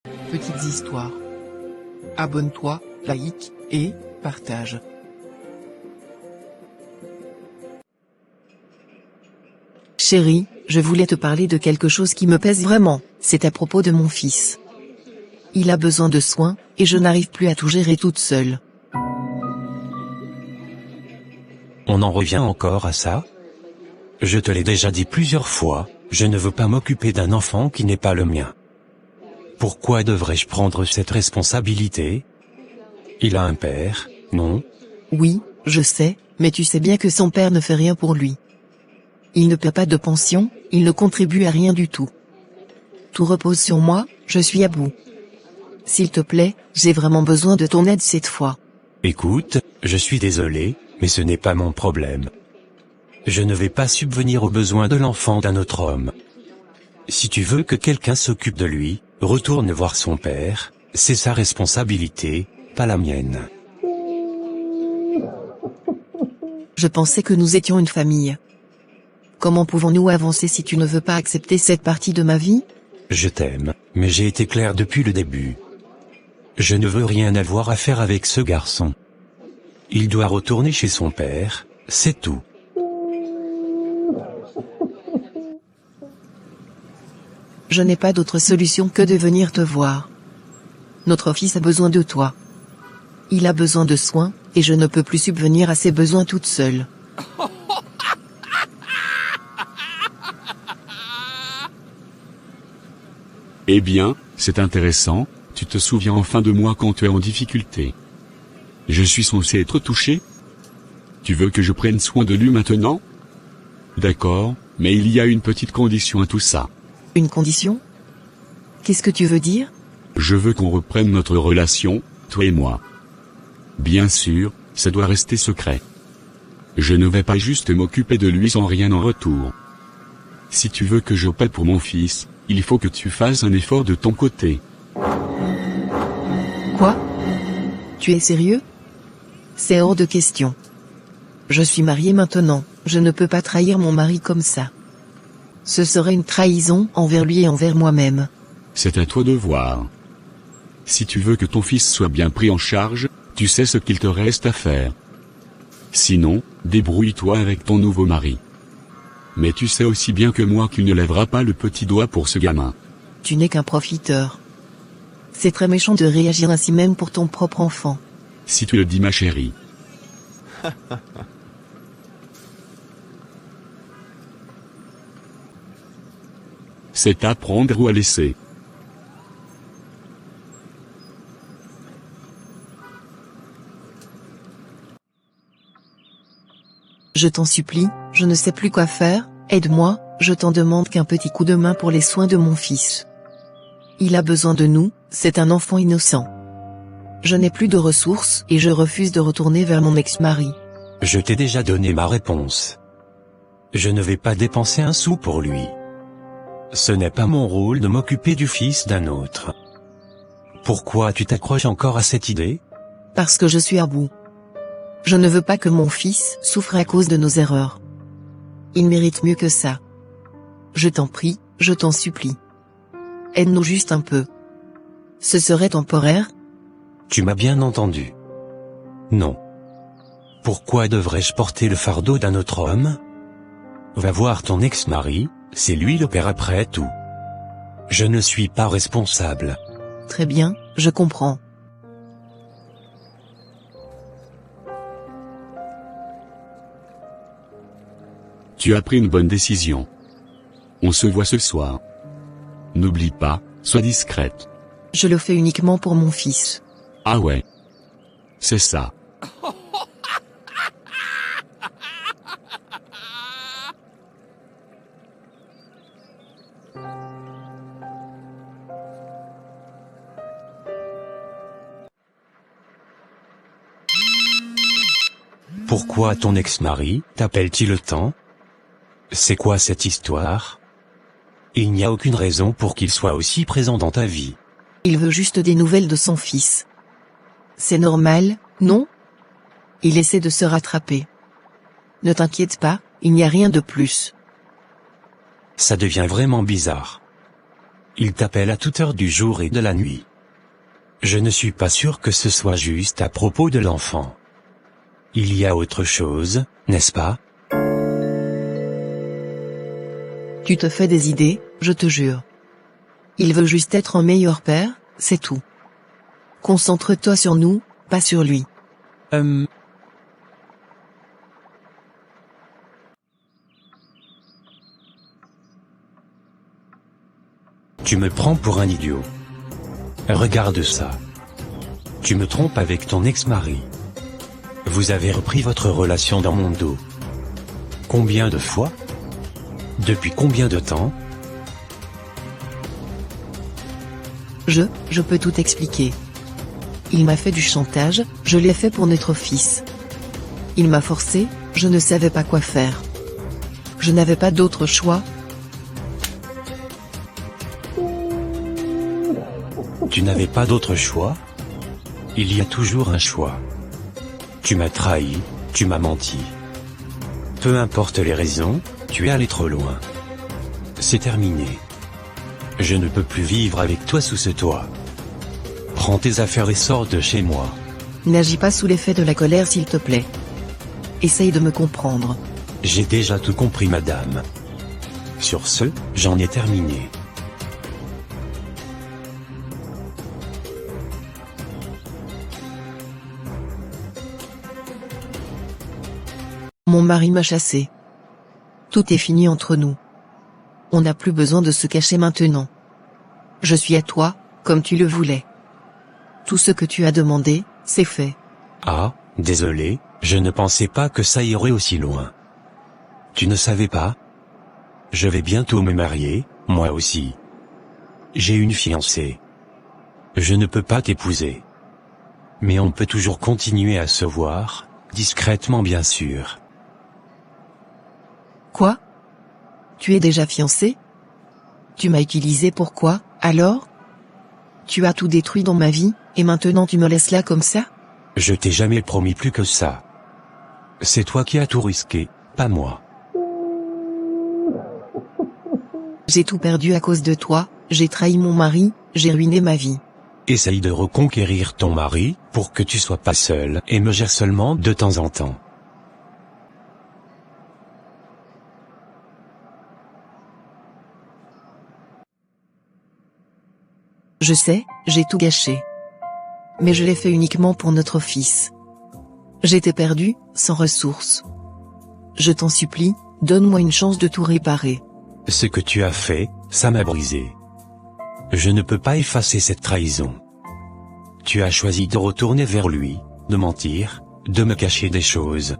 Petites histoires. Abonne-toi, like, et partage. Chérie, je voulais te parler de quelque chose qui me pèse vraiment, c'est à propos de mon fils. Il a besoin de soins, et je n'arrive plus à tout gérer toute seule. On en revient encore à ça? Je te l'ai déjà dit plusieurs fois, je ne veux pas m'occuper d'un enfant qui n'est pas le mien. Pourquoi devrais-je prendre cette responsabilité? Il a un père, non? Oui, je sais, mais tu sais bien que son père ne fait rien pour lui. Il ne paie pas de pension, il ne contribue à rien du tout. Tout repose sur moi, je suis à bout. S'il te plaît, j'ai vraiment besoin de ton aide cette fois. Écoute, je suis désolé, mais ce n'est pas mon problème. Je ne vais pas subvenir aux besoins de l'enfant d'un autre homme. Si tu veux que quelqu'un s'occupe de lui, retourne voir son père, c'est sa responsabilité, pas la mienne. Je pensais que nous étions une famille. Comment pouvons-nous avancer si tu ne veux pas accepter cette partie de ma vie? Je t'aime, mais j'ai été clair depuis le début. Je ne veux rien avoir à faire avec ce garçon. Il doit retourner chez son père, c'est tout. Je n'ai pas d'autre solution que de venir te voir. Notre fils a besoin de toi. Il a besoin de soins, et je ne peux plus subvenir à ses besoins toute seule. Eh bien, c'est intéressant, tu te souviens enfin de moi quand tu es en difficulté. Je suis censé être touché? Tu veux que je prenne soin de lui maintenant? D'accord, mais il y a une petite condition à tout ça. Une condition? Qu'est-ce que tu veux dire? Je veux qu'on reprenne notre relation, toi et moi. Bien sûr, ça doit rester secret. Je ne vais pas juste m'occuper de lui sans rien en retour. Si tu veux que je paie pour mon fils, il faut que tu fasses un effort de ton côté. Quoi? Tu es sérieux? C'est hors de question. Je suis mariée maintenant, je ne peux pas trahir mon mari comme ça. Ce serait une trahison envers lui et envers moi-même. C'est à toi de voir. Si tu veux que ton fils soit bien pris en charge, tu sais ce qu'il te reste à faire. Sinon, débrouille-toi avec ton nouveau mari. Mais tu sais aussi bien que moi qu'il ne lèvera pas le petit doigt pour ce gamin. Tu n'es qu'un profiteur. C'est très méchant de réagir ainsi même pour ton propre enfant. Si tu le dis ma chérie. C'est à prendre ou à laisser. Je t'en supplie, je ne sais plus quoi faire, aide-moi, je t'en demande qu'un petit coup de main pour les soins de mon fils. Il a besoin de nous, c'est un enfant innocent. Je n'ai plus de ressources et je refuse de retourner vers mon ex-mari. Je t'ai déjà donné ma réponse. Je ne vais pas dépenser un sou pour lui. Ce n'est pas mon rôle de m'occuper du fils d'un autre. Pourquoi tu t'accroches encore à cette idée? Parce que je suis à bout. Je ne veux pas que mon fils souffre à cause de nos erreurs. Il mérite mieux que ça. Je t'en prie, je t'en supplie. Aide-nous juste un peu. Ce serait temporaire? Tu m'as bien entendu. Non. Pourquoi devrais-je porter le fardeau d'un autre homme? Va voir ton ex-mari, c'est lui le père après tout. Je ne suis pas responsable. Très bien, je comprends. Tu as pris une bonne décision. On se voit ce soir. N'oublie pas, sois discrète. Je le fais uniquement pour mon fils. Ah ouais. C'est ça. Pourquoi ton ex-mari t'appelle-t-il autant? C'est quoi cette histoire? Il n'y a aucune raison pour qu'il soit aussi présent dans ta vie. Il veut juste des nouvelles de son fils. C'est normal, non? Il essaie de se rattraper. Ne t'inquiète pas, il n'y a rien de plus. Ça devient vraiment bizarre. Il t'appelle à toute heure du jour et de la nuit. Je ne suis pas sûr que ce soit juste à propos de l'enfant. Il y a autre chose, n'est-ce pas? Tu te fais des idées, je te jure. Il veut juste être un meilleur père, c'est tout. Concentre-toi sur nous, pas sur lui. Tu me prends pour un idiot. Regarde ça. Tu me trompes avec ton ex-mari. Vous avez repris votre relation dans mon dos. Combien de fois? Depuis combien de temps? Je peux tout expliquer. Il m'a fait du chantage, je l'ai fait pour notre fils. Il m'a forcé, je ne savais pas quoi faire. Je n'avais pas d'autre choix. Tu n'avais pas d'autre choix? Il y a toujours un choix. Tu m'as trahi, tu m'as menti. Peu importe les raisons, tu es allé trop loin. C'est terminé. Je ne peux plus vivre avec toi sous ce toit. Prends tes affaires et sors de chez moi. N'agis pas sous l'effet de la colère s'il te plaît. Essaye de me comprendre. J'ai déjà tout compris, madame. Sur ce, j'en ai terminé. Mon mari m'a chassé. Tout est fini entre nous. On n'a plus besoin de se cacher maintenant. Je suis à toi, comme tu le voulais. Tout ce que tu as demandé, c'est fait. Ah, désolé, je ne pensais pas que ça irait aussi loin. Tu ne savais pas? Je vais bientôt me marier, moi aussi. J'ai une fiancée. Je ne peux pas t'épouser. Mais on peut toujours continuer à se voir, discrètement bien sûr. Quoi? Tu es déjà fiancé? Tu m'as utilisé pourquoi, alors? Tu as tout détruit dans ma vie, et maintenant tu me laisses là comme ça? Je t'ai jamais promis plus que ça. C'est toi qui as tout risqué, pas moi. J'ai tout perdu à cause de toi, j'ai trahi mon mari, j'ai ruiné ma vie. Essaye de reconquérir ton mari, pour que tu sois pas seul, et me gères seulement de temps en temps. Je sais, j'ai tout gâché. Mais je l'ai fait uniquement pour notre fils. J'étais perdu, sans ressources. Je t'en supplie, donne-moi une chance de tout réparer. Ce que tu as fait, ça m'a brisé. Je ne peux pas effacer cette trahison. Tu as choisi de retourner vers lui, de mentir, de me cacher des choses.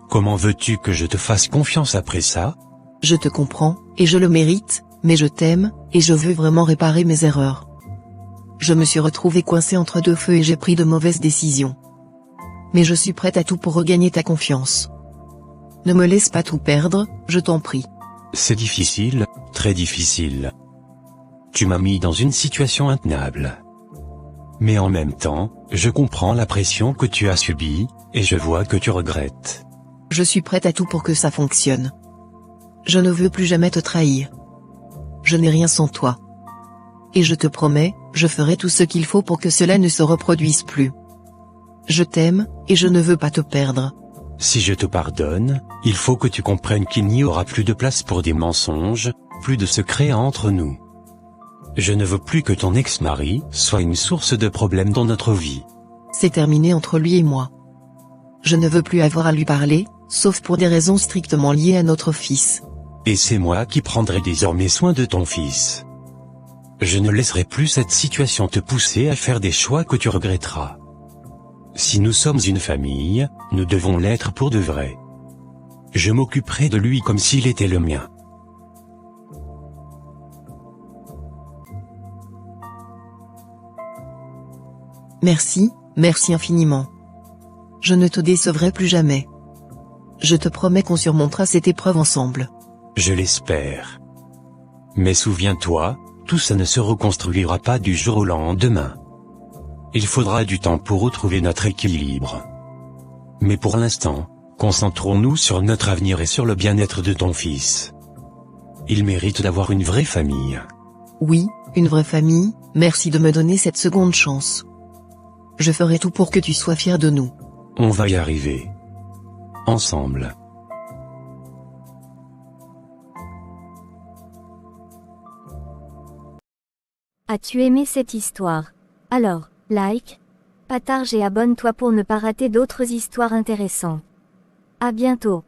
Comment veux-tu que je te fasse confiance après ça? Je te comprends, et je le mérite, mais je t'aime, et je veux vraiment réparer mes erreurs. Je me suis retrouvé coincé entre deux feux et j'ai pris de mauvaises décisions. Mais je suis prête à tout pour regagner ta confiance. Ne me laisse pas tout perdre, je t'en prie. C'est difficile, très difficile. Tu m'as mis dans une situation intenable. Mais en même temps, je comprends la pression que tu as subie, et je vois que tu regrettes. Je suis prête à tout pour que ça fonctionne. Je ne veux plus jamais te trahir. Je n'ai rien sans toi. Et je te promets, je ferai tout ce qu'il faut pour que cela ne se reproduise plus. Je t'aime, et je ne veux pas te perdre. Si je te pardonne, il faut que tu comprennes qu'il n'y aura plus de place pour des mensonges, plus de secrets entre nous. Je ne veux plus que ton ex-mari soit une source de problèmes dans notre vie. C'est terminé entre lui et moi. Je ne veux plus avoir à lui parler, sauf pour des raisons strictement liées à notre fils. Et c'est moi qui prendrai désormais soin de ton fils. Je ne laisserai plus cette situation te pousser à faire des choix que tu regretteras. Si nous sommes une famille, nous devons l'être pour de vrai. Je m'occuperai de lui comme s'il était le mien. Merci, merci infiniment. Je ne te décevrai plus jamais. Je te promets qu'on surmontera cette épreuve ensemble. Je l'espère. Mais souviens-toi, tout ça ne se reconstruira pas du jour au lendemain. Il faudra du temps pour retrouver notre équilibre. Mais pour l'instant, concentrons-nous sur notre avenir et sur le bien-être de ton fils. Il mérite d'avoir une vraie famille. Oui, une vraie famille, merci de me donner cette seconde chance. Je ferai tout pour que tu sois fier de nous. On va y arriver. Ensemble. As-tu aimé cette histoire? Alors, like, partage et abonne-toi pour ne pas rater d'autres histoires intéressantes. À bientôt.